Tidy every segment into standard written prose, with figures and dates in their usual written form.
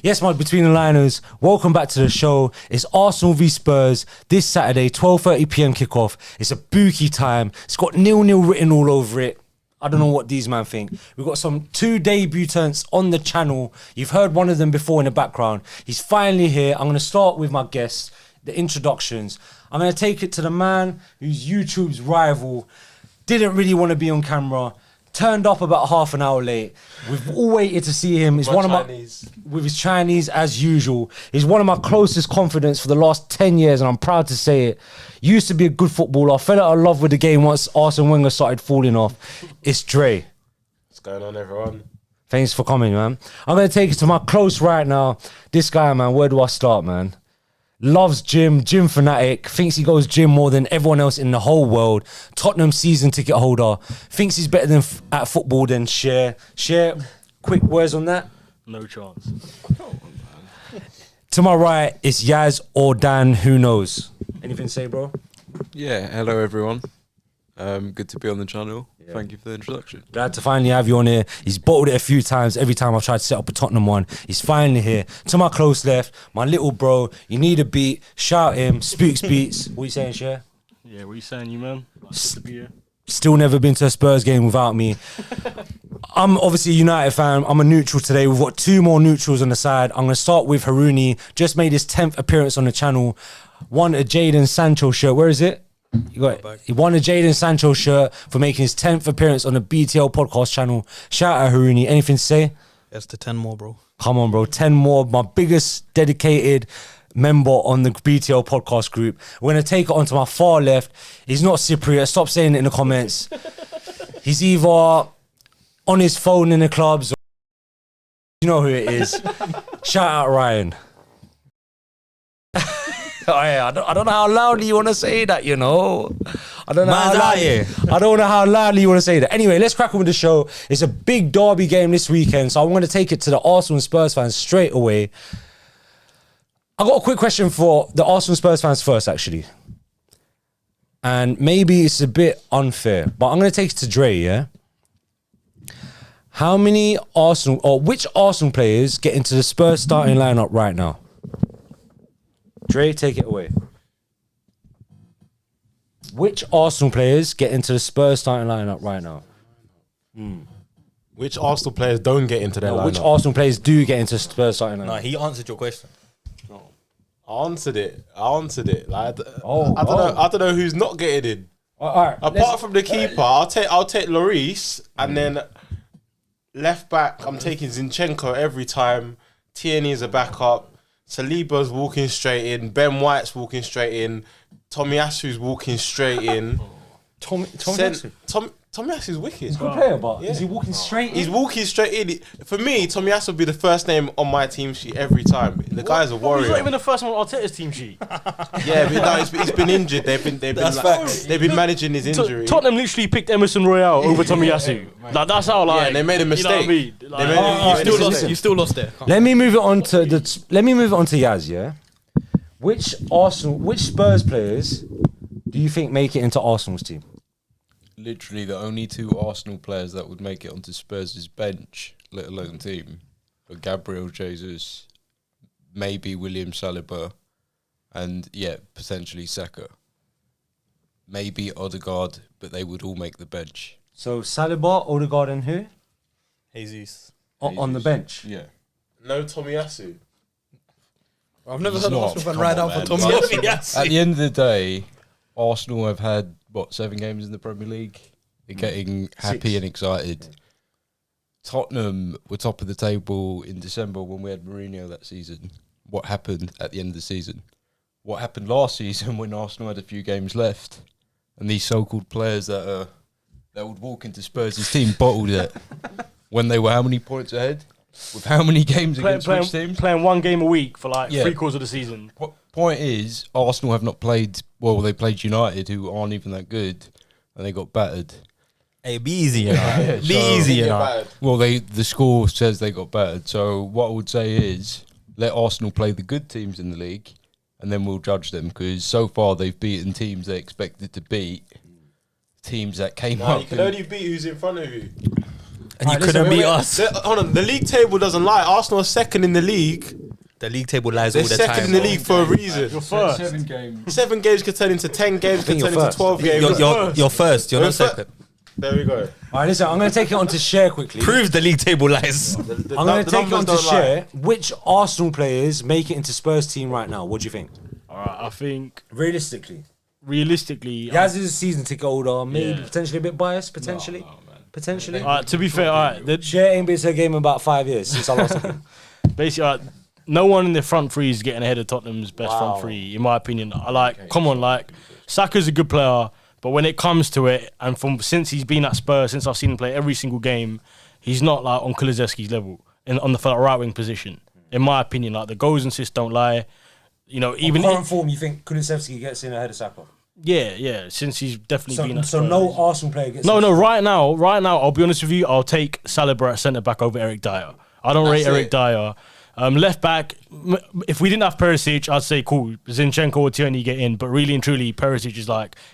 Yes, my Between the Liners, welcome back to the show. It's Arsenal v Spurs this Saturday, 12:30pm kickoff. It's a bookie time. It's got 0-0 written all over it. I don't know what these man think. We've got two debutants on the channel. You've heard one of them before in the background. He's finally here. I'm going to start with my guests, the introductions. I'm going to take it to the man who's YouTube's rival, didn't really want to be on camera, turned up about half an hour late. We've all waited to see him. He's with his Chinese as usual. He's one of my closest confidants for the last 10 years, and I'm proud to say it. Used to be a good footballer. Fell out of love with the game once Arsene Wenger started falling off. It's Dre. What's going on, everyone? Thanks for coming, man. I'm going to take it to my close right now. This guy, man, where do I start, man? Loves gym fanatic, thinks he goes gym more than everyone else in the whole world. Tottenham season ticket holder, thinks he's better at football than Cher. Cher, quick words on that? No chance. To my right, it's Yaz or Dan, who knows? Anything to say, bro? Yeah, hello everyone. Good to be on the channel. Yeah. Thank you for the introduction. Glad to finally have you on here. He's bottled it a few times every time I've tried to set up a Tottenham one. He's finally here. To my close left, my little bro, you need a beat, shout him, Spooks Beats. What you saying, Cher? Yeah, what you saying, you man? Nice to be here. Still never been to a Spurs game without me. I'm obviously a United fan. I'm a neutral today. We've got two more neutrals on the side. I'm going to start with Haruni. Just made his 10th appearance on the channel. Won a Jadon Sancho shirt. Where is it? He won a Jadon Sancho shirt for making his 10th appearance on the BTL podcast channel. Shout out Haruni. Anything to say? Yes, to 10 more, bro. Come on, bro. 10 more. My biggest dedicated member on the BTL podcast group. We're going to take it onto my far left. He's not Cypriot. Stop saying it in the comments. He's either on his phone in the clubs or you know who it is. Shout out Ryan. Oh, yeah, I don't know how loudly you want to say that, you know. I don't know how loudly you want to say that. Anyway, let's crack on with the show. It's a big derby game this weekend, so I'm going to take it to the Arsenal and Spurs fans straight away. I got a quick question for the Arsenal and Spurs fans first, actually. And maybe it's a bit unfair, but I'm going to take it to Dre, yeah? Which Arsenal players get into the Spurs starting lineup right now? Dre, take it away. Which Arsenal players get into the Spurs starting lineup right now? Which Arsenal players don't get into their lineup? Which Arsenal players do get into Spurs starting lineup? No, he answered your question. I answered it. Like, I don't know who's not getting in. All right. Apart from the keeper, I'll take Lloris, and then left back, I'm taking Zinchenko every time. Tierney is a backup. Saliba's walking straight in. Ben White's walking straight in. Tomiyasu's walking straight in. Tomiyasu's wicked. He's a good player, but is he walking straight in? He's walking straight in. For me, Tomiyasu will be the first name on my team sheet every time. The guy's a warrior. He's not even the first one on Arteta's team sheet. Yeah, but no, he's been injured. They've been managing his injury. Tottenham literally picked Emerson Royale over Tomiyasu. Like that's how Yeah, they made a mistake. You know what I mean? You still lost there. Let me move it on to Yaz, yeah? Which Spurs players do you think make it into Arsenal's team? Literally the only two Arsenal players that would make it onto Spurs' bench, let alone team, are Gabriel Jesus, maybe William Saliba, and potentially Saka. Maybe Odegaard, but they would all make the bench. So Saliba, Odegaard, and who? Jesus. On the bench? Yeah. No Tomiyasu. I've never heard an Arsenal fan ride out for Tomiyasu. At the end of the day, Arsenal have had 7 games in the Premier League. They're getting happy and excited. Tottenham were top of the table in December when we had Mourinho that season. What happened at the end of the season? What happened last season when Arsenal had a few games left? And these so-called players that would walk into Spurs' team bottled it when they were how many points ahead? With how many games against which teams? Playing one game a week for like 3/4 of the season. Point is, Arsenal have not played. Well, they played United, who aren't even that good, and they got battered. Hey, be easy, you know. Be easy, you know. Well, the score says they got battered. So what I would say is, let Arsenal play the good teams in the league, and then we'll judge them, because so far they've beaten teams they expected to beat, teams that came up. You can only beat who's in front of you. And you couldn't beat us. Hold on, the league table doesn't lie. Arsenal are second in the league. The league table lies They're all the second time. in the league for a reason. You're first. 7 games. 7 games could turn into 10 games, could you're turn into first. 12 games. You're first. You're We're not second. There we go. All right, listen, I'm going to take it on to share quickly. Prove the league table lies. I'm going to take it on to share. Which Arsenal players make it into Spurs team right now? What do you think? All right, I think Realistically. realistically, Yaz is a season ticket holder, maybe Yeah. potentially a bit biased, potentially. Potentially. to be fair, all right, Share ain't been to a game in about 5 years since I lost him. basically, no one in the front three is getting ahead of Tottenham's best front three, in my opinion. Come on, Saka's a good player, but when it comes to it, and since he's been at Spurs, since I've seen him play every single game, he's not on Kulusevski's level on the right wing position. In my opinion, the goals and assists don't lie. Even current form, you think Kulusevski gets in ahead of Saka? yeah, since he's definitely been at So Spurs. no Arsenal player gets No, right now, I'll be honest with you, I'll take Saliba at centre back over Eric Dyer. I don't rate Eric Dyer. Left back, if we didn't have Perisic, I'd say cool, Zinchenko or Tierney get in. But really and truly, Perisic is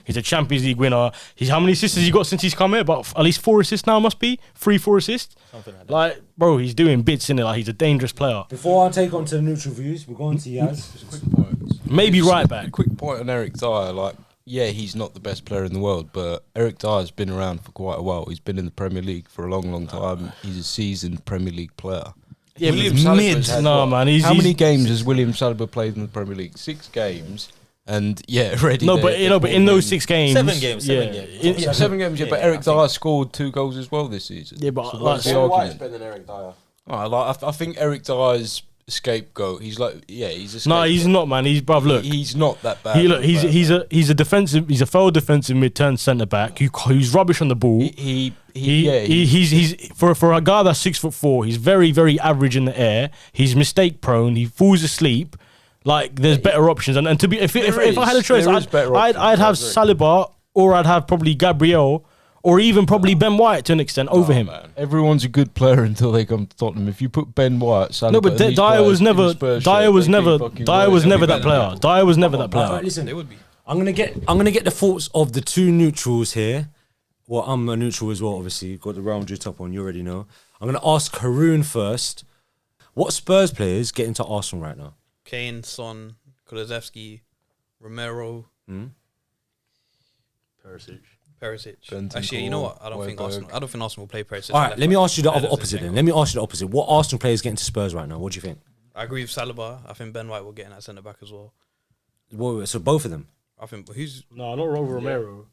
he's a Champions League winner. How many assists has he got since he's come here? About at least 4 assists now, must be 3-4 assists. Something like that. Bro, he's doing bits in it. He's a dangerous player. Before I take on to the neutral views, we're going to Yaz. Maybe right back. Quick point on Eric Dyer. Yeah, he's not the best player in the world, but Eric Dyer's been around for quite a while. He's been in the Premier League for a long, long time. He's a seasoned Premier League player. Yeah, William but Saliba's had no, what? man. How many games has William Saliba played in the Premier League? 6 games. And already. No, but in those 6 games, 7 games. 7 games. 7 games, yeah. But Eric Dyer scored 2 goals as well this season. Yeah, but So what's the argument? better than Eric Dyer. I think Eric Dyer's scapegoat. He's he's a scapegoat. no, he's not, man. Look, He's not that bad. he's a failed defensive mid-turn centre back who's rubbish on the ball. He's for a guy that's 6'4", he's very, very average in the air. He's mistake prone. He falls asleep. There's better options. And to be if I had a choice, I'd have Saliba, or I'd have probably Gabriel, or even probably Ben White to an extent over him. Man. Everyone's a good player until they come to Tottenham. If you put Ben White, Saliba, No, but Dyer was never that player. Dyer was never that player. Right, listen, They would be. I'm gonna get the thoughts of the 2 neutrals here. Well, I'm a neutral as well, obviously. Got the Real Madrid top on, you already know. I'm gonna ask Haroon first. What Spurs players get into Arsenal right now? Kane, Son, Kulusevski, Romero, Perisic. Bentancur, Actually, you know what? I don't think Højbjerg. Arsenal will play Perisic. All right, let me ask you the Ahead of opposite then. Zinchenko. Let me ask you the opposite. What Arsenal players get into Spurs right now? What do you think? I agree with Saliba. I think Ben White will get in at centre back as well. So both of them. I think, but who's No, not Romero.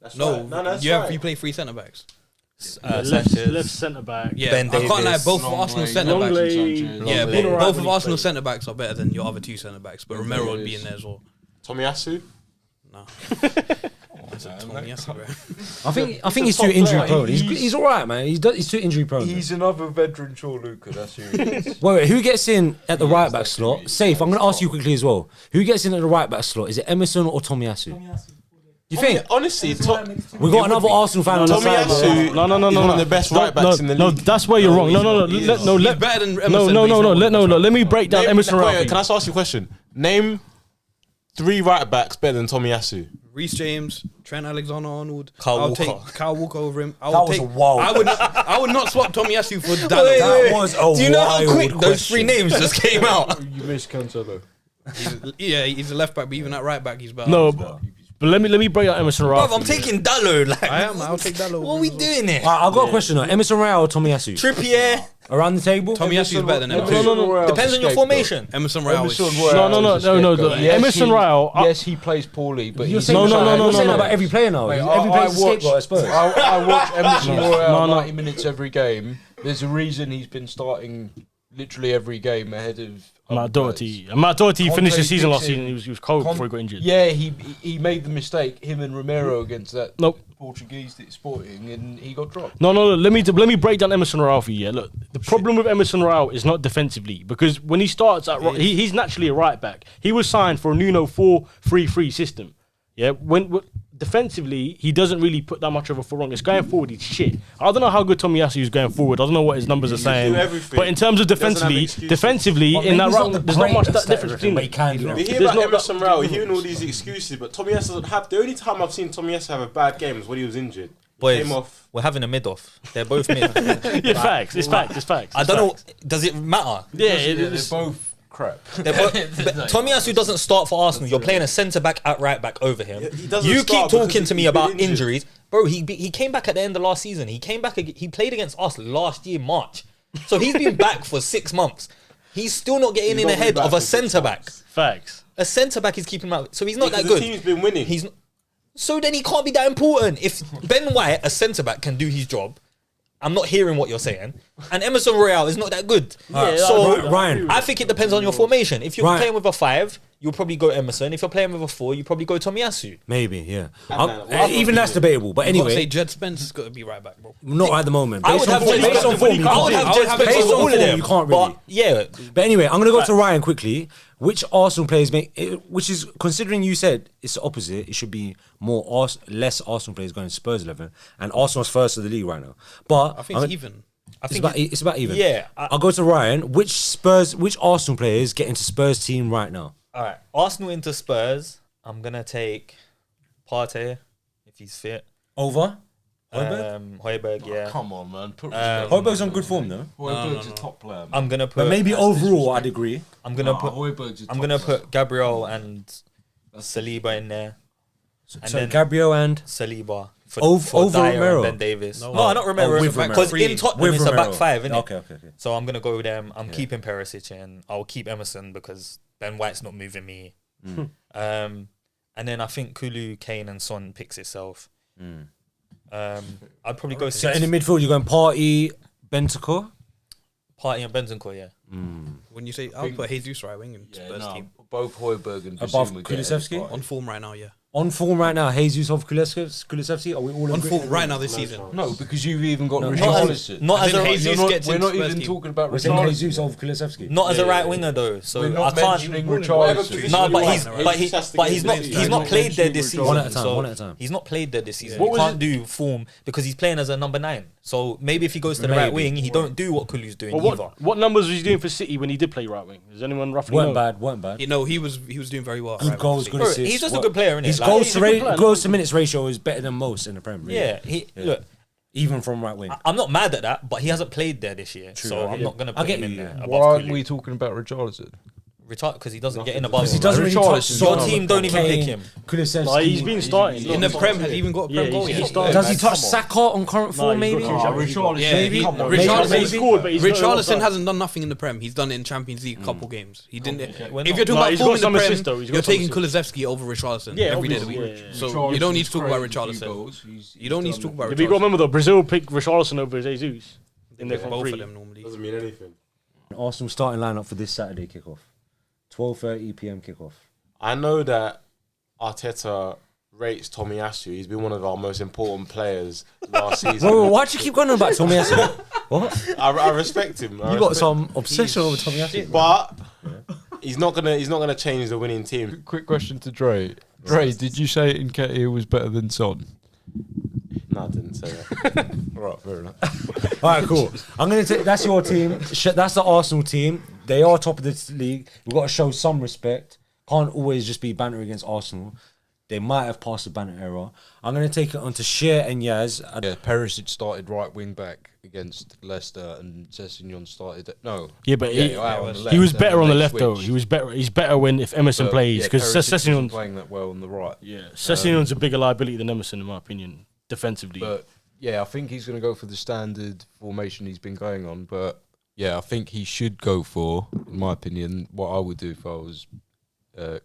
you play 3 centre backs. Left centre back. Yeah, Ben I can't lie. Davies, Both of Arsenal centre backs. Longley. Yeah, Been alright both when of he Arsenal played. centre backs are better than your other 2 centre backs. But Romero would be in there as well. Tomiyasu. No. That's a Tomiyasu, bro. I think he's too injury prone. He's all right, man. He's too injury prone. He's another veteran, sure, Luca. That's who he is. Wait, who gets in at the right back slot? Safe. I'm going to ask you quickly as well. Who gets in at the right back slot? Is it Emerson or Tomiyasu? You think? Honestly, We got another Arsenal fan on the side. Tomiyasu No. is one of the best right backs in the league. No, that's where you're wrong. No. He's better than Emerson. Let me break down Emerson Ralphie. Can I just ask you a question? Name 3 right backs better than Tomiyasu. Reece James, Trent Alexander-Arnold. Kyle I'll Walker. take Kyle Walker over him. That was a wild- I would not swap Tomiyasu for Dalot. That was a Do you know how wild quick those question. 3 names just came out? You missed Cancelo. He's a left back, but even at right back, he's better. No, but let me break down Emerson Bruv, Ralphie. I'm taking Dalot. I'll take Dalot. What are we doing here? I've got a question though. Emerson Royale or Tomiyasu? Trippier. Around the table? Tomiyasu is better than Emerson. No. Depends on your formation. Emerson Royale is No. Emerson Royale. Yes, he plays poorly, but You're he's saying No. You're saying that about every player now. Mate, Every player's a scapegoat, I suppose. I watch Emerson Royale No. 90 minutes every game. There's a reason he's been starting literally every game ahead of Matt Doherty. And Matt Doherty finished the season last fixing- season. He was cold before he got injured. Yeah, he made the mistake, him and Romero against that Nope. Portuguese that Sporting, and he got dropped. No. Let me break down Emerson Royale for you. Yeah, look, the problem with Emerson Royale is not defensively, because when he starts at he's naturally a right back. He was signed for a Nuno 4-3-3 system. Yeah, when defensively, he doesn't really put that much of a foot wrong. It's going forward, he's shit. I don't know how good Tomiyasu is going forward. I don't know what his numbers are saying. But in terms of defensively, in that round, there's not much that difference between them. You hear about Emerson Rowe, you're hearing all these excuses, but Tomiyasu doesn't have. The only time I've seen Tomiyasu have a bad game was when he was injured. Boys, Came off. we're having a mid-off. They're both mid. Yeah, facts. It's facts. I don't know. Does it matter? Yeah, They're it's both crap. But Tomiyasu doesn't start for Arsenal. You're playing a centre back at right back over him. He doesn't You start keep because talking to me he's been about injured. injuries, bro. He came back at the end of last season. He came back. He played against us last year March. So he's been back for 6 months. He's still not getting He's in not ahead been back of a for 6 centre back. months. facts. A centre back is keeping him out. So he's not that Because good. the team's been winning. He's so then he can't be that important. If Ben White, a centre back, can do his job, I'm not hearing what you're saying. And Emerson Royale is not that good. So Ryan. I think it depends on your formation. If you're Right. playing with a 5, you'll probably go Emerson. If you're playing with a 4, you probably go Tomiyasu. Maybe, yeah. Well, Even that's debatable. But I'd say anyway, Jed Spence has got to be right back, bro. not at the moment. I would have Jed based on Spence. form, you I can't would do have it. Jed Spence Based over on all of form, them. you can't really. But yeah, But anyway, I'm going to go to Ryan quickly. Which Arsenal players which is, considering you said it's the opposite, it should be less Arsenal players going to Spurs 11, and Arsenal's first of the league right now. But I think it's even. It's about even. Yeah, I'll go to Ryan. Which Arsenal players get into Spurs team right now? all right. Arsenal into Spurs. I'm gonna take Partey if he's fit. Over? Højbjerg? Højbjerg, yeah. Come on, man. Put Højbjerg's on good form though. Højbjerg's a top player. Man. I'm gonna put. But maybe overall, I'd agree. I'm gonna put. Højbjerg's a top I'm gonna player. put Gabriel and Saliba in there. So then- Gabriel and Saliba for over Dyer Romero? and Ben Davis. No, No. not Romero. with Romero. Because in Tottenham With it's a Romero. back 5, isn't it? Okay. So I'm gonna go with them. I'm keeping Perisic and I'll keep Emerson because Ben White's not moving me. And then I think Kulu, Kane, and Son picks itself. I'd probably go So 6. in the midfield, you're going Partey, Bentancur. Partey and Bentancur, yeah. When you say, I'll put Jesus right wing in Spurs team. Both Højbjerg and Above Bissouma get Kulusevski? it. On form right now, yeah. On form right now, Jesus of Kulusevski. Are we all On agree? form right now this season. No, because you've even got No, Richarlison. Not as As in a Jesus gets We're into not Spurs even team. talking about We're saying Richarlison. Jesus of Kulusevski. not as a right winger though. So We're I not can't. mentioning Whatever Richarlison. position No, you but want, he's right? but Jesus has to he's get not in. he's not played there this season. One at a time, so one at a time. He's not played there this season. What He was can't do form because he's playing as a number 9. So maybe if he goes to the right Maybe. wing, he don't do what Kulu's doing But either. what numbers was he doing for City when he did play right wing? Does anyone roughly Weren't know? bad. You know, he was doing very well. Good right, goals, obviously. good Bro, assists. he's just a good player, innit? His Like, goals he's to a good player. goals to minutes ratio is better than most in the Premier League. Yeah, look, Even from right wing. I'm not mad at that, but he hasn't played there this year, so I I'm get not gonna I put get him in you, there yeah. above Why aren't Kulu. we talking about Richarlison? Retire because he doesn't get in above. Because he him. doesn't really touch Richarlison, Your no, team don't even pick him. Kulusevski. Like, he's been starting. In the Prem, has he even got a Prem Yeah, goal he's yet? started. Does he man, touch come on. Saka on current form? he's Maybe. got Richarlison. Yeah, Maybe. he- Come on. Richarlison- Maybe. He scored, but he's not Richarlison outside. hasn't done nothing in the Prem. He's done it in Champions League a couple games. He didn't. We're If not. you're talking No, about he's form got in some the Prem, assists, though. He's got you're some taking assists. Kulusevski over Richarlison Yeah, every day of the obviously, week. yeah. So you don't need to talk about Richarlison. You don't need to talk about Yeah, but you got to Richarlison. remember though, Brazil picked Richarlison over Jesus in their front Both three. of them normally. Doesn't mean anything. Arsenal starting lineup for this Saturday kickoff. 12:30 p.m. kickoff. I know that Arteta rates Tomiyasu. He's been one of our most important players last season. Whoa, why'd you keep going on about Tomiyasu? What? I respect him. You got some obsession over Tomiyasu? but he's not gonna change the winning team. Quick question to Dre. Dre, did you say Nketiah was better than Son? No, I didn't say that. Right, fair enough. All right, cool. I'm gonna take. That's your team. That's the Arsenal team. They are top of this league. We've got to show some respect. Can't always just be banter against Arsenal. They might have passed the banter era. I'm gonna take it on to Shear and Yaz. Yeah, Perisic started right wing back against Leicester, and Sessegnon started. No, Yeah, but out on the left, he was and better then on the they left though. switched. He was better. He's better when if Emerson But, plays yeah, because Perisic wasn't Sessegnon's playing that well on the right. Sessegnon's a bigger liability than Emerson in my opinion, defensively. But yeah, I think he's going to go for the standard formation he's been going on. But yeah, I think he should go for, in my opinion, what I would do if I was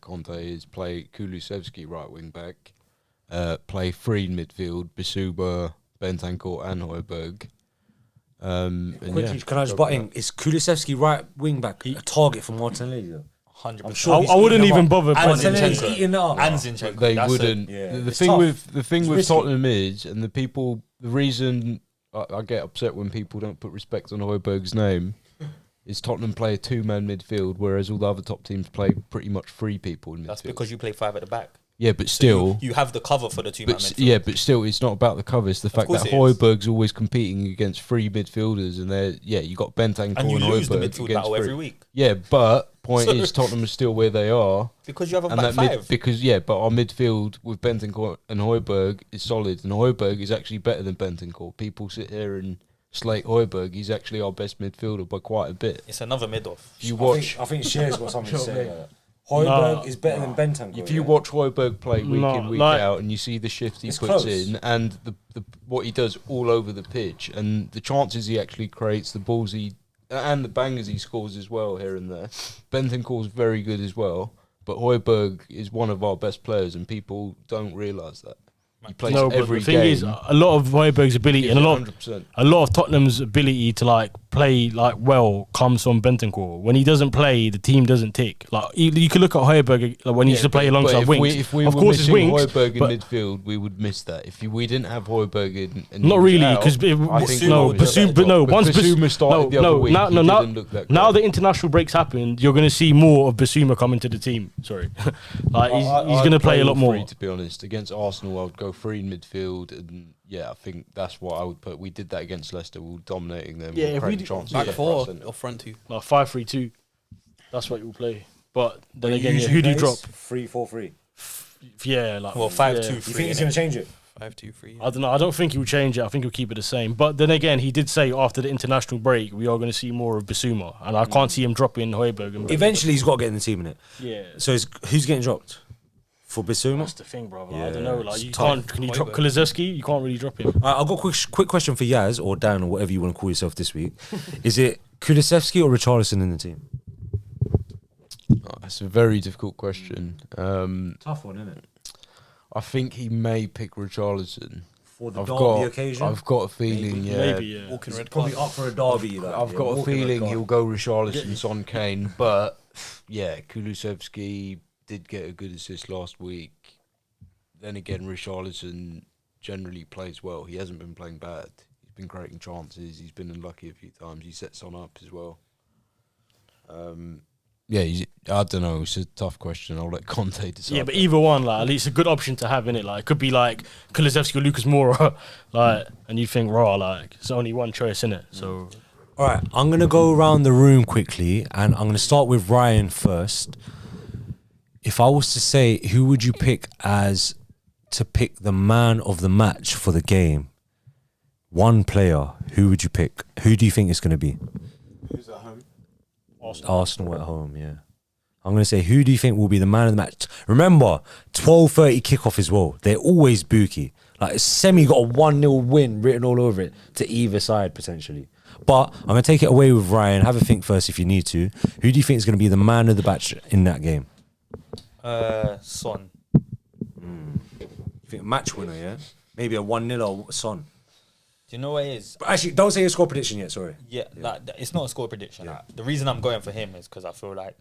Conte is play Kulusevski right wing back, play three in midfield, Bissouma, Bentancur and Højbjerg. And Quickly, yeah, can I just go butt for in? Is Kulusevski right wing back a target for Martinelli though? 100%. I'm sure he's I wouldn't eating even them up. bother. And putting Martinelli's Zinchenko. eating it up. And that. Zinchenko. They That's wouldn't. yeah. The It's thing tough. with It's risky. Tottenham is, and the reason I get upset when people don't put respect on Højbjerg's name is Tottenham play a two-man midfield, whereas all the other top teams play pretty much three people in midfield. That's because you play 5 at the back. Yeah, but still, you have the cover for the two-man midfield. Yeah, but still, it's not about the cover. It's the fact that Højbjerg's always competing against three midfielders, and you got Bentancur and you lose the Højbjerg midfield battle every week. Yeah, but point is, Tottenham are still where they are because you have a back five. But our midfield with Bentancur and Højbjerg is solid, and Højbjerg is actually better than Bentancur. People sit here and slate Højbjerg. He's actually our best midfielder by quite a bit. It's another mid-off. You watch. I think Shear's got something to say. Højbjerg is better than Bentancur. If you watch Højbjerg play week in, week out, and you see the shift he puts in, and the what he does all over the pitch, and the chances he actually creates, the balls and the bangers he scores as well here and there. Bentancur's very good as well, but Højbjerg is one of our best players, and people don't realise that. He plays every the thing game. is, a lot of Højbjerg's ability and a lot of Tottenham's ability to play well comes from Bentancur. When he doesn't play, the team doesn't tick. You could look at Højbjerg when he used to play alongside wings. If we of were course, it's missing wings. Højbjerg in midfield, we would miss that. If we didn't have Højbjerg in, and not really, because Basuma started the other week. Didn't look that now great. the international breaks happened, you're going to see more of Basuma coming to the team. Sorry, he's going to play a lot more. To be honest, against Arsenal, I would go free in midfield. And I think that's what I would put. We did that against Leicester. We were dominating them. Yeah, if we back four or front two. 5-3-2. That's what you'll play. But then again, who do you drop? 3-4-3. Yeah, 5-2-3. You think he's going to change it? 5-2-3. I don't know. I don't think he'll change it. I think he'll keep it the same. But then again, he did say after the international break, we are going to see more of Basuma, and I can't see him dropping Højbjerg. Eventually, he's got to get in the team, innit? Yeah. So who's getting dropped? For Basuma? That's the thing, bro. Yeah, I don't know. it's You tough. can you drop Kulusevski? You can't really drop him. I've got a quick question for Yaz or Dan or whatever you want to call yourself this week. Is it Kulusevski or Richarlison in the team? That's a very difficult question. Tough one, isn't it? I think he may pick Richarlison. For the derby occasion? I've got a feeling, Maybe, yeah. Walking red Probably card. up for a derby. I've got a feeling he'll go Richarlison, Son, Kane. But, Kulusevski did get a good assist last week. Then again, Richarlison generally plays well. He hasn't been playing bad. He's been creating chances. He's been unlucky a few times. He sets Son up as well. I don't know. It's a tough question. I'll let Conte decide. Yeah, but either one, at least a good option to have in it. It could be Kulusevski or Lucas Moura, and you think, it's only one choice in it. So, all right, I'm gonna go around the room quickly, and I'm gonna start with Ryan first. If I was to say, who would you pick as to pick the man of the match for the game? One player, who would you pick? Who do you think it's going to be? Who's at home? Arsenal at home, yeah. I'm going to say, who do you think will be the man of the match? Remember, 12:30 kickoff as well. They're always booky. Semi got a 1-0 win written all over it to either side, potentially. But I'm going to take it away with Ryan. Have a think first if you need to. Who do you think is going to be the man of the match in that game? Son. You think match winner, yeah? Maybe a 1-0 or Son. Do you know what it is? But actually, don't say your score prediction yet, sorry. Yeah, it's not a score prediction. Yeah. The reason I'm going for him is because I feel like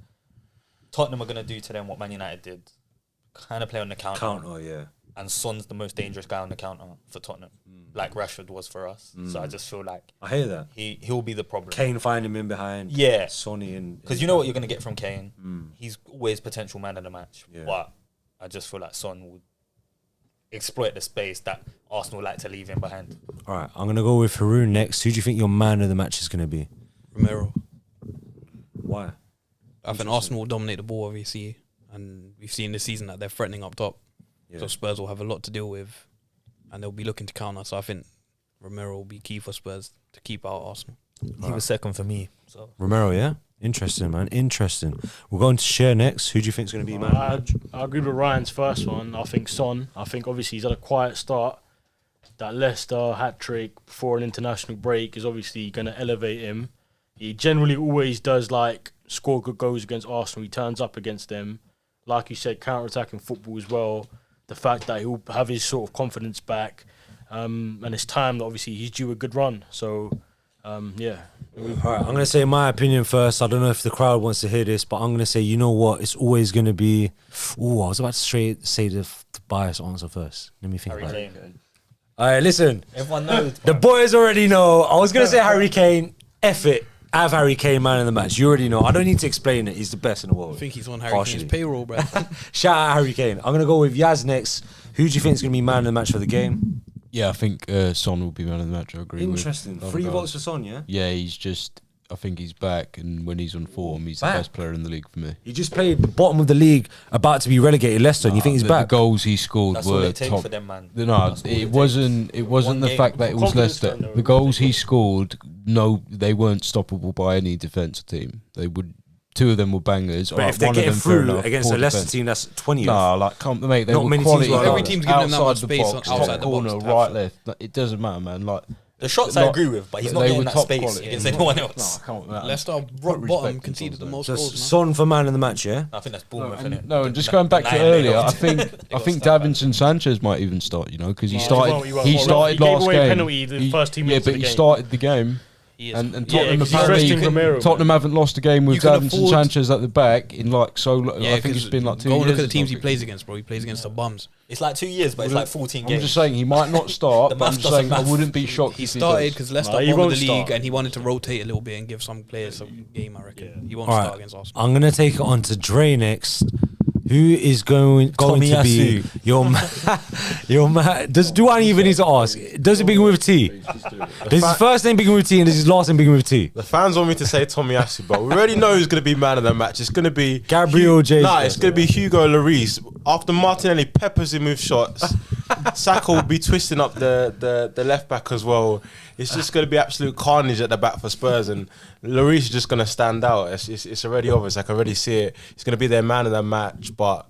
Tottenham are going to do to them what Man United did. Kind of play on the counter. Yeah. And Son's the most dangerous guy on the counter for Tottenham, like Rashford was for us. So I just feel like I hear that. He'll be the problem. Kane find him in behind. Yeah. Sonny and... Because you know what you're going to get from Kane? He's always potential man of the match. Yeah. But I just feel like Son would exploit the space that Arsenal like to leave him behind. All right, I'm going to go with Haroon next. Who do you think your man of the match is going to be? Romero. Why? I think Arsenal will dominate the ball, obviously. And we've seen this season that they're threatening up top. Yeah. So Spurs will have a lot to deal with. And they'll be looking to counter. So I think Romero will be key for Spurs to keep out Arsenal. He was second for me. So Romero, yeah? Interesting, man. Interesting. We're going to share next. Who do you think is going to be man? I agree with Ryan's first one. I think Son. I think obviously he's had a quiet start. That Leicester hat-trick before an international break is obviously going to elevate him. He generally always does score good goals against Arsenal. He turns up against them. Like you said, counter-attacking football as well. The fact that he'll have his sort of confidence back. And it's time that obviously he's due a good run. So, yeah. All right, I'm going to say my opinion first. I don't know if the crowd wants to hear this, but I'm going to say, you know what? It's always going to be... Ooh, I was about to say the biased answer first. Let me think about it. All right, listen. everyone knows. The boys already know. I was going to say Harry Kane. F it. Have Harry Kane man of the match. You already know. I don't need to explain it. He's the best in the world. I think he's on Harry Partially. Kane's payroll, bro. Shout out Harry Kane. I'm gonna go with Yaz next. Who do you think is gonna be man of the match for the game? Yeah, I think Son will be man of the match. I agree. Interesting. With 3 votes for Son, yeah? Yeah, he's just. I think he's back, and when he's on form, he's the best player in the league for me. He just played the bottom of the league, about to be relegated Leicester, and you think he's back? The goals he scored That's all were it takes top. for them, man. No, That's all it it wasn't. takes. It wasn't One the game. fact that it was Confidence Leicester. turn, though. The goals he scored, no, they weren't stoppable by any defensive team. They would. 2 of them were bangers. But if they're getting through against a Leicester team that's 20th. Nah, like can't mate. They Not were many quality. teams like that. Every team's giving them that much outside the space box, outside top the corner, box to have right, some. left. Like, it doesn't matter, man. Like The shots I Not- agree with, but he's not they getting were that top space quality. against anyone else. No, I can't. Man. Leicester rock Put bottom respect conceded the on most So goals. Son for man of the match, yeah? I think that's Bournemouth, innit? No, and just going back to Nine, earlier, they I think Davinson Sanchez might even start. You know, because he He started. won't, he won't. He Well, started he gave last away a game. penalty the first 2 Yeah, minutes but of the he game. started the game. He is. And Yeah, Tottenham 'cause he's apparently resting Romero, Tottenham man. haven't lost a game with You can Davinson afford- Sanchez at the back in like so long. Yeah, I think it's been like 2 go years. and look at the or teams he something. plays against, bro. He plays against the bums. It's like 2 years, but it's like 14 games. I'm just saying he might not start, The but I'm math just saying doesn't I math. wouldn't be shocked. He if started does. because Leicester Nah, he won won't the league start. and he wanted to rotate a little bit and give some players some game, I reckon. He won't All start right, against Arsenal. I'm going to take it on to Dre next. Who is going to be Tomiyasu. your man? Do I even need to ask? Does it begin with T? Does his first name begin with T and does his last name begin with T? The fans want me to say Tomiyasu, but we already know who's going to be man of the match. It's going to be Gabriel Jesus. Nah, it's going to be Hugo Lloris. After Martinelli peppers him with shots, Saka will be twisting up the left back as well. It's just going to be absolute carnage at the back for Spurs, and Lloris is just going to stand out. It's already obvious. I can already see it. He's going to be their man of the match, but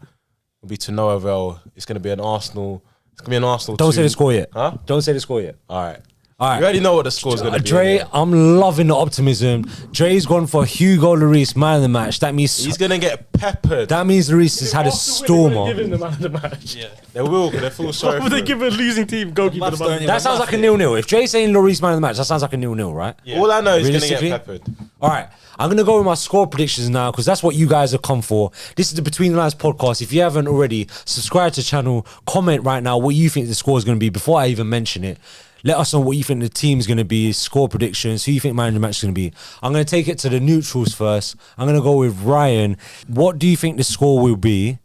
it'll be to no avail. It's going to be an Arsenal. It's going to be an Arsenal. Don't 2. say the score yet. Huh? Don't say the score yet. All right. All right. You already know what the score's going to be. Dre, innit? I'm loving the optimism. Dre's gone for Hugo Lloris, man of the match. That means He's going to get peppered. Lloris has had a stormer. Give him the man of the match. Yeah. They will, because they feel sorry Why would for they him. give a losing team goalkeeper the man of the That sounds like a 0-0. If Dre's saying Lloris man of the match, that sounds like a 0-0, right? All I know is going to get Realistically? peppered. All right, I'm going to go with my score predictions now because that's what you guys have come for. This is the Between the Lines podcast. If you haven't already, subscribe to the channel, comment right now what you think the score is going to be before I even mention it. Let us know what you think the team's going to be, score predictions, who you think man of the match is going to be. I'm going to take it to the neutrals first. I'm going to go with Ryan. What do you think the score will be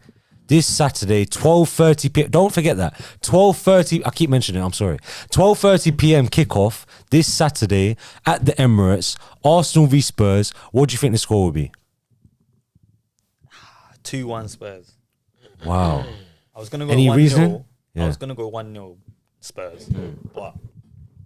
this Saturday, 12:30 p.m. Don't forget that. 12:30, I keep mentioning it, I'm sorry. 12:30 p.m. kickoff this Saturday at the Emirates. Arsenal v Spurs. What do you think the score will be? 2-1 Spurs. Wow. I was going to go Any 1-0. reason? Yeah. I was going to go 1-0 Spurs. But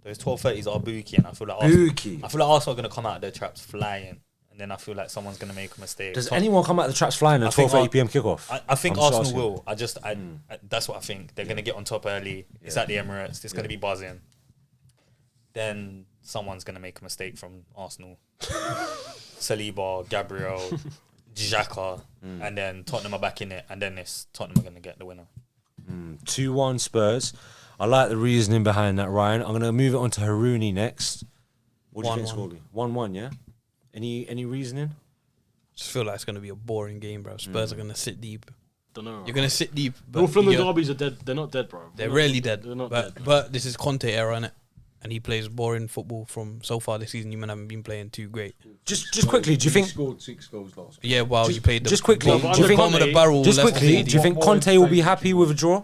those 12:30s are booky, and I feel like Arsenal, Booky. I feel like Arsenal are going to come out of their traps flying. And then I feel like someone's going to make a mistake. Does anyone come out the traps flying I at think 12:30 p.m. kickoff? I think I'm just Arsenal asking. will. That's what I think. They're going to get on top early. It's at the Emirates. It's going to be buzzing. Then someone's going to make a mistake from Arsenal. Saliba, Gabriel, Xhaka, and then Tottenham are back in it. And then Tottenham are going to get the winner. 2-1 Spurs. I like the reasoning behind that, Ryan. I'm going to move it on to Haruni next. What do you think it's 1-1. going to be? 1-1, yeah? Any reasoning? Just feel like it's going to be a boring game, bro. Spurs are going to sit deep. Don't know. You're going to sit deep. But North London you get- derbies are dead. They're not dead, bro. They're rarely dead. They're not but, dead. but this is Conte era, innit? And he plays boring football from so far this season. You man haven't been playing too great. Just quickly, do you think... scored 6 goals last? Yeah, well, you played the just quickly, bottom- do you think- bottom of the barrel. Just Leicester quickly, City. do you think Conte will be happy with a draw?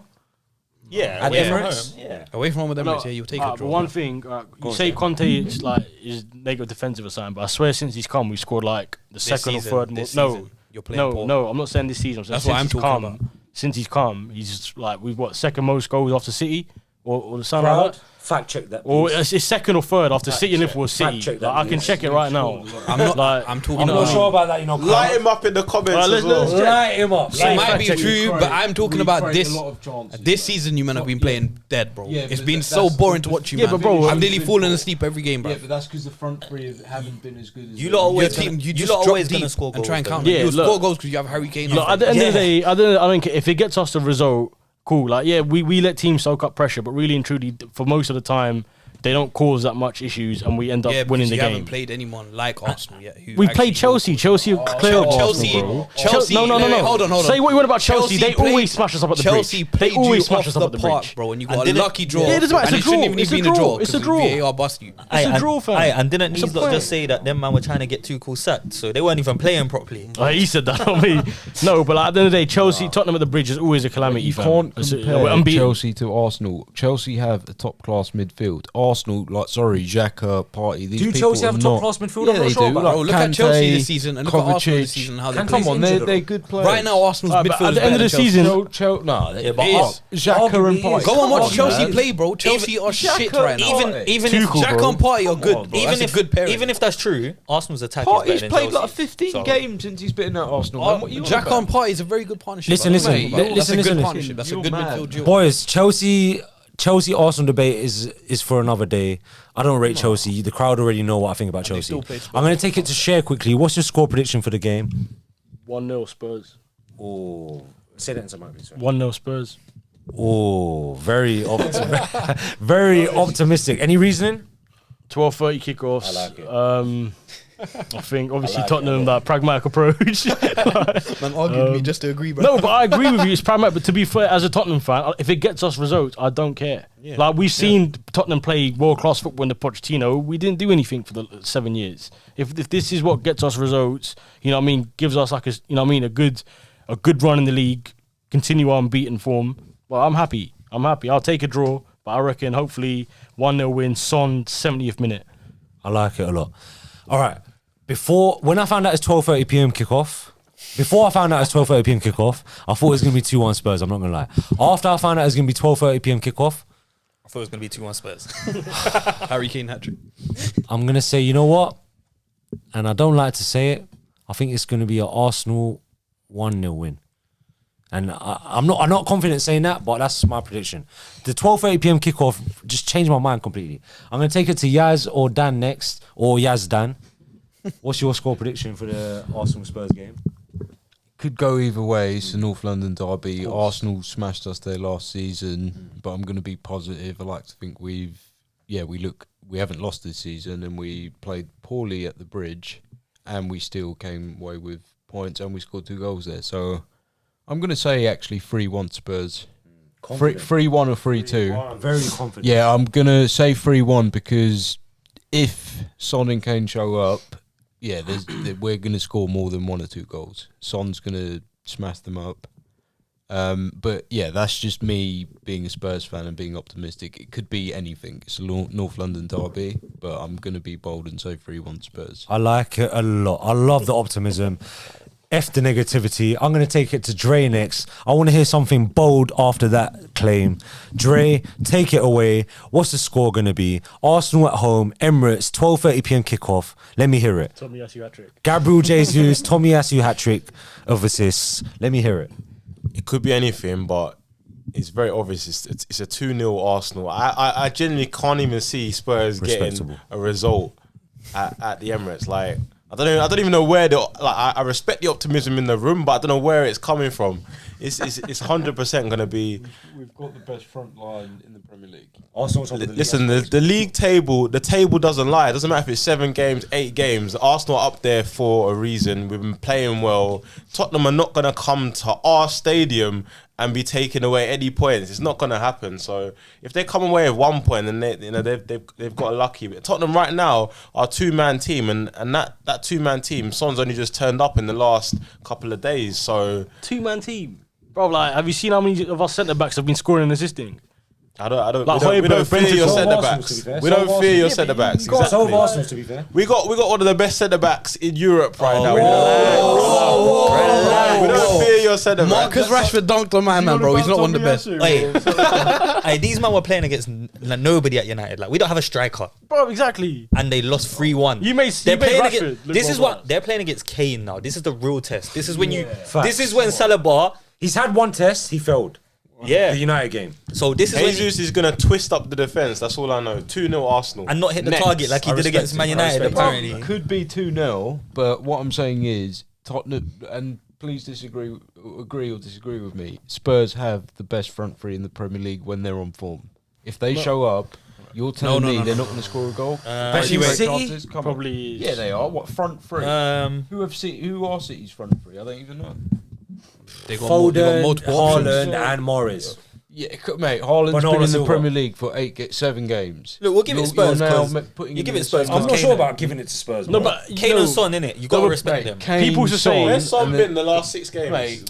Yeah, At away from Emirates? home. Yeah. Away from home with them, No, yeah, you'll take but a draw. one thing, you say Conte is like is negative defensive or something, but I swear since he's come, we scored like the second season, or third. this No, season, you're playing poor. no, I'm not saying this season. I'm saying That's since what I'm he's talking come, about. Since he's come, he's like we've got second most goals after City or something like that. Fact check that, Or please. it's second or third after City and Liverpool or Fact City. check that, Like, I can please. check it right now. I'm not. Like, I'm talking I'm about. not sure about that, you know. Light him up in the comments Well, as let's well. Light him up. It might be fact check. true, but I'm talking about this. A lot of chances, This season, you man have been playing dead, bro. Yeah, It's but been that's- so boring to watch you, Yeah, man. but bro, I've nearly been fallen poor. asleep every game, bro. Yeah, but that's because the front three haven't been as good as You lot always Your gonna, team, you you just lot drop always going deep to score goals. and try and though. counter. Yeah, You look. score goals because you have Harry Kane. Look, at the end of the day, I don't care if it gets us the result. Cool, like yeah, we let teams soak up pressure, but really and truly, for most of the time, they don't cause that much issues, and we end up winning the you game. haven't played anyone like Arsenal yet. Who We actually played Chelsea. Chelsea are clear of Arsenal, bro. Chelsea. No. Hold on. Say what you want about Chelsea. They always smash us up at the Chelsea bridge. played They always you smash off us up at the park, bridge. bro, and you got a didn't- lucky draw. Yeah, it doesn't matter. And It's it a shouldn't draw. even It's a have been a draw. draw. It's a 'cause draw. VAR bust you. It's a draw, fam. And didn't It's a these lot just point. say that them man were trying to get Tuchel sacked, so they weren't even playing properly. He said that, not me. No, but at the end of the day, Chelsea, Tottenham at the bridge is always a calamity. You fam. can't It's compare we're unbeaten. Chelsea to Arsenal. Chelsea have a top class midfield. Arsenal, Xhaka, Partey. These Do people Chelsea have are a top not- class midfield? Yeah, I'm not they sure do. about Like Bro, look at Kante, Chelsea this season and look at Arsenal this Kovacic. season. How they Kante's play. Come on, injured, they're though. good players. Right now, Arsenal's But midfield at is the end better of the than Chelsea. season, No, Yeah, but Xhaka and Partey. Go and watch Come Chelsea man. play, bro. Chelsea are shit right now. even if Tuchel, Xhaka bro. and Partey are good. on, bro. even That's if a good pairing. even if that's true, Arsenal's attack is Partey's better than played Chelsea. like 15 So- games since he's been at Arsenal. man. What you on Xhaka about? and Partey is a very good partnership. Listen, That's listen, a listen, good listen. partnership. That's a You're good mad. midfield duo. Boys, Chelsea Arsenal debate is for another day. I don't rate Chelsea. The crowd already know what I think about they Chelsea. still play Spurs. I'm going to take it to Share quickly. What's your score prediction for the game? 1-0 Spurs. Oh, say that into my please. 1-0 Spurs. Oh, very optimistic. Any reasoning? 12:30 kickoffs. I like it. I think obviously Tottenham that pragmatic approach. Man argued with me just to agree, bro. No, but I agree with you. It's pragmatic. But to be fair, as a Tottenham fan, if it gets us results, I don't care. Yeah. Like we've seen Tottenham play world class football under Pochettino. We didn't do anything for the 7 years. If this is what gets us results, you know what I mean, gives us like a good run in the league, continue our unbeaten form. Well, I'm happy. I'll take a draw, but I reckon hopefully 1-0 win. Son 70th minute. I like it a lot. All right. When I found out it's 12:30 p.m. kickoff, I thought it was going to be 2-1 Spurs. I'm not going to lie. After I found out it was going to be 12:30 p.m. kickoff, I thought it was going to be 2-1 Spurs. Harry Kane hat trick. I'm going to say, you know what? And I don't like to say it. I think it's going to be an Arsenal 1-0 win. And I'm not confident saying that, but that's my prediction. The 12:30 p.m. kickoff just changed my mind completely. I'm going to take it to Yaz or Dan next, or Yaz Dan. What's your score prediction for the Arsenal Spurs game? Could go either way. It's a North London derby. Arsenal smashed us there last season, but I'm going to be positive. I like to think we haven't lost this season, and we played poorly at the Bridge, and we still came away with points, and we scored 2 goals there. So I'm going to say actually 3-1 Spurs. 3-1 or 3-2. Very confident. Yeah, I'm going to say 3-1 because if Son and Kane show up, we're going to score more than 1 or 2 goals. Son's going to smash them up. But yeah, that's just me being a Spurs fan and being optimistic. It could be anything. It's a North London derby, but I'm going to be bold and say 3-1 Spurs. I like it a lot. I love the optimism. F the negativity. I'm going to take it to Dre next. I want to hear something bold after that claim. Dre, take it away. What's the score going to be? Arsenal at home, Emirates, 12:30 p.m. kickoff. Let me hear it. Tomiyasu hat-trick. Gabriel Jesus, Tomiyasu hat-trick of assists. Let me hear it. It could be anything, but it's very obvious. It's a 2-0 Arsenal. I genuinely can't even see Spurs getting Respectable. a result at the Emirates. Like I don't even know where I respect the optimism in the room, but I don't know where it's coming from. It's 100% going to be. We've got the best front line in the Premier League. Listen, the league table, the table doesn't lie. It doesn't matter if it's 7 games, 8 games. Arsenal are up there for a reason. We've been playing well. Tottenham are not going to come to our stadium and be taking away any points. It's not going to happen. So if they come away with 1 point, then they've got lucky. But Tottenham right now are a 2-man team, and that 2-man team, Son's only just turned up in the last couple of days. So 2-man team. Bro, like, have you seen how many of our centre-backs have been scoring and assisting? I don't. Like We don't fear Højbjerg, your Brenton, centre Arsenal, backs. to be fair. We So don't Arsenal. fear your Yeah, centre backs. So have Exactly. Arsenal, to be fair. We got one of the best centre backs in Europe right now. We don't fear your centre backs. Marcus Rashford dunked on my man, bro. He's not one of the best. Hey, these men were playing against nobody at United. Like, we don't have a striker, Bro, exactly. and they lost 3-1. They're playing Rashford against. look This is world what they're playing against Kane now. This is the real test. This is when Facts. This is when Salah. He's had one test. He failed. Yeah. The United game. So this is when Jesus is going to twist up the defence. That's all I know. 2-0 Arsenal. and not hit the Next. target like he I did against respect Man it. I United. respect it. Apparently, Could be 2-0, but what I'm saying is Tottenham, and please agree or disagree with me, Spurs have the best front three in the Premier League when they're on form. If they show up, You're telling me no, they're not going to score a goal? Especially with City? Chances? Come on. Probably. Yeah, they are. What, front three? Who are City's front three? I don't even know. They got Foden, multiple options. Haaland, and Morris. Yeah, mate, Haaland's Bernardo been in the Silva. Premier League for 7 games. Look, we'll give it Spurs. You're now 'cause putting you him give in it Spurs. the I'm same not Kane- sure about giving it to Spurs. No, bro. but Kane and Son, innit? You got to respect them. People should say- Where's Son and been the last 6 games? Mate,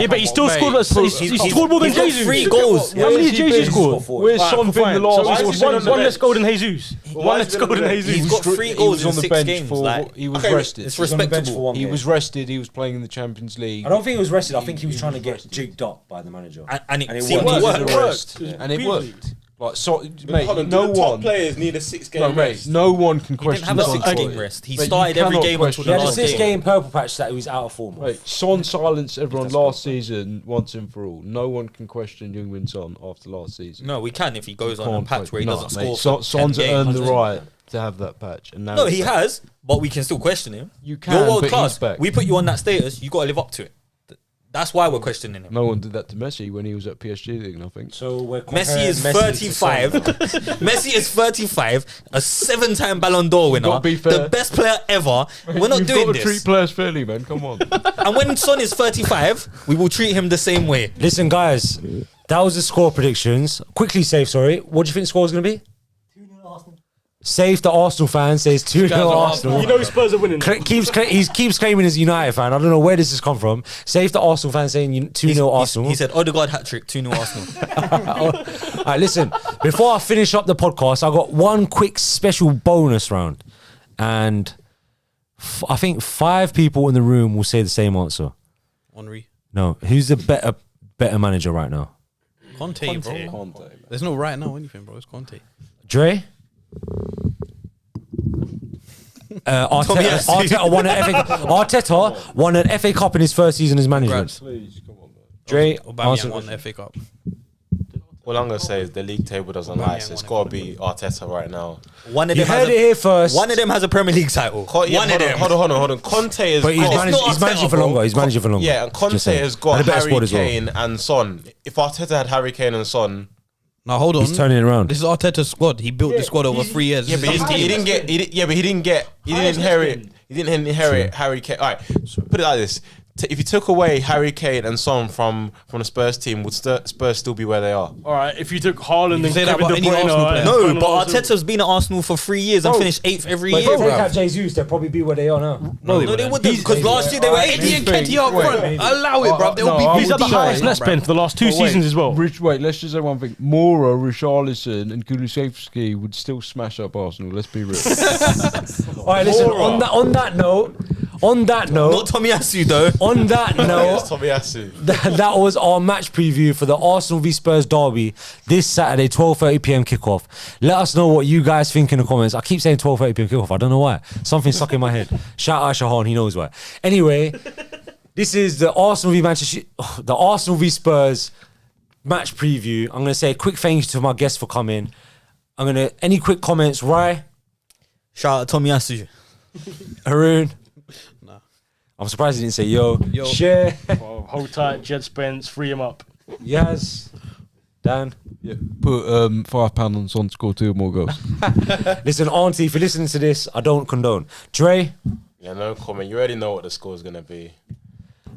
Yeah, but he still Mate, scored. He's scored more than He's got Jesus. 3 goals. How many has Jesus scored? Where's Alright, Son been fine. the last? So Why it's is he one on the less bench? goal than Jesus. Why One is less he on goal the than bench? Jesus. He's got 3 goals in 6 games. Like, He was Okay, rested. it's He was on the bench for respectable. one He game. was rested. He was playing in the Champions League. I don't think he was rested. I think he was trying to get jigged up by the manager. And it And it seemed worked. to It work. worked. It And it worked. worked. Like, so, Hold mate, on, no do the top one. players need a 6-game No, mate, rest? no one can He didn't question have a Son's 6-game quality. rest. He Mate, you started every cannot game until question the He had a last six game. game purple patch that he was out of form of. Mate, Son silenced everyone last season once and for all. No one can question Heung-min Son after last season. No, we can if he goes on a Can't patch where he no, doesn't mate, score. for Son's 10 earned games. the right to have that patch. And now No, he's he back. has, but we can still question him. You can, You're world but class. he's back. We put you on that status. You got to live up to it. That's why we're questioning him. No one did that to Messi when he was at PSG, I think. So we're Messi is comparing Messi to 35. Son. Messi is 35, a 7-time Ballon d'Or winner, Gotta be fair. the best player ever. We're not You've doing got to treat this. players fairly, man. Come on. And when Son is 35, we will treat him the same way. Listen, guys, that was the score predictions. Quickly, Safe, sorry. What do you think the score is going to be? 2-0 Arsenal. Safe, the Arsenal fan, says 2-0 Arsenal. You know Spurs are winning. He keeps claiming he's a United fan. I don't know where this has come from. Safe, the Arsenal fan, saying 2-0 Arsenal. He said, Odegaard hat-trick, 2-0 Arsenal. All right, listen. Before I finish up the podcast, I got one quick special bonus round, and I think 5 people in the room will say the same answer. Henry. No, who's the better manager right now? Conte, bro. There's no right now anything, bro. It's Conte. Dre. Tomiyasu. Arteta won an FA Cup in his first season as management. Please, come on, man. Dre, Aubameyang answer. won the FA Cup. All I'm going to say is the league table doesn't lie, so it's got to be Arteta right now. One of You them has heard it here first. One of them has a Premier League title. One of them. Hold on. Conte is But he's, it's got, not he's managing Arteta, for bro. longer. He's managing for longer. yeah, and Conte Just saying. has got And a better Harry squad as well. Kane and Son. If Arteta had Harry Kane and Son, Now hold on. He's turning it around. This is Arteta's squad. He built the squad over 3 years. yeah, This but is his team. he didn't inherit Harry Kane. All right, put it like this: if you took away Harry Kane and Son from the Spurs team, would Spurs still be where they are? All right, if you took Haaland and say that Kevin about De any Bruyne, Arsenal player. No, Fernando but Alonso- Arteta's been at Arsenal for 3 years and Bro, finished 8th every But year, if they bro. have Jesus, they'll probably be where they are now. No, they wouldn't, because last year they were 8th. Eddie and Kenty up front. Allow it, bro. They'll be He's at the deep highest right now, net bruv. spend for the last 2 seasons as well. Wait, let's just say one thing. Mora, Richarlison, and Kulusevski would still smash up Arsenal. Let's be real. All right, listen. On that note, Not Tomiyasu, though. on that note, Tomiyasu. that was our match preview for the Arsenal v Spurs derby this Saturday, 12:30 p.m. kickoff. Let us know what you guys think in the comments. I keep saying 12:30 p.m. kickoff. I don't know why. Something's stuck in my head. Shout out Shahan, he knows why. Anyway, this is the Arsenal v Spurs match preview. I'm gonna say a quick thank you to my guests for coming. Any quick comments, Rai, Shout out Tomiyasu. Haroon? I'm surprised he didn't say yo. Share. Oh, hold tight, Jed Spence, free him up. Yes. Dan. Yeah. Put £5 on Son to score 2 more goals. Listen, Auntie, if you're listening to this, I don't condone. Dre, Yeah, no comment. You already know what the score is gonna be.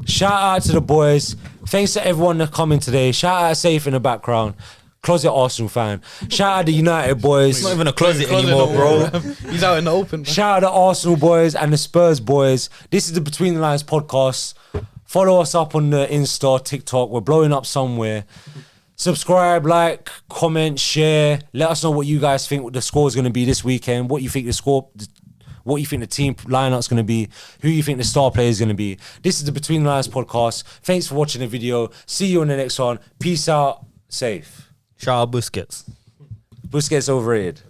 shout out to the boys. Thanks to everyone that coming today. Shout out Safe in the background. Closet Arsenal fan. Shout out the United boys. It's not even a closet anymore, bro. He's out in the open. Shout out the Arsenal boys and the Spurs boys. This is the Between the Lines podcast. Follow us up on the Insta, TikTok. We're blowing up somewhere. Subscribe, like, comment, share. Let us know what you guys think the score is going to be this weekend. What you think what you think the team lineup's going to be. Who you think the star player is going to be. This is the Between the Lines podcast. Thanks for watching the video. See you on the next one. Peace out. Safe. Shout out Busquets. Busquets overrated.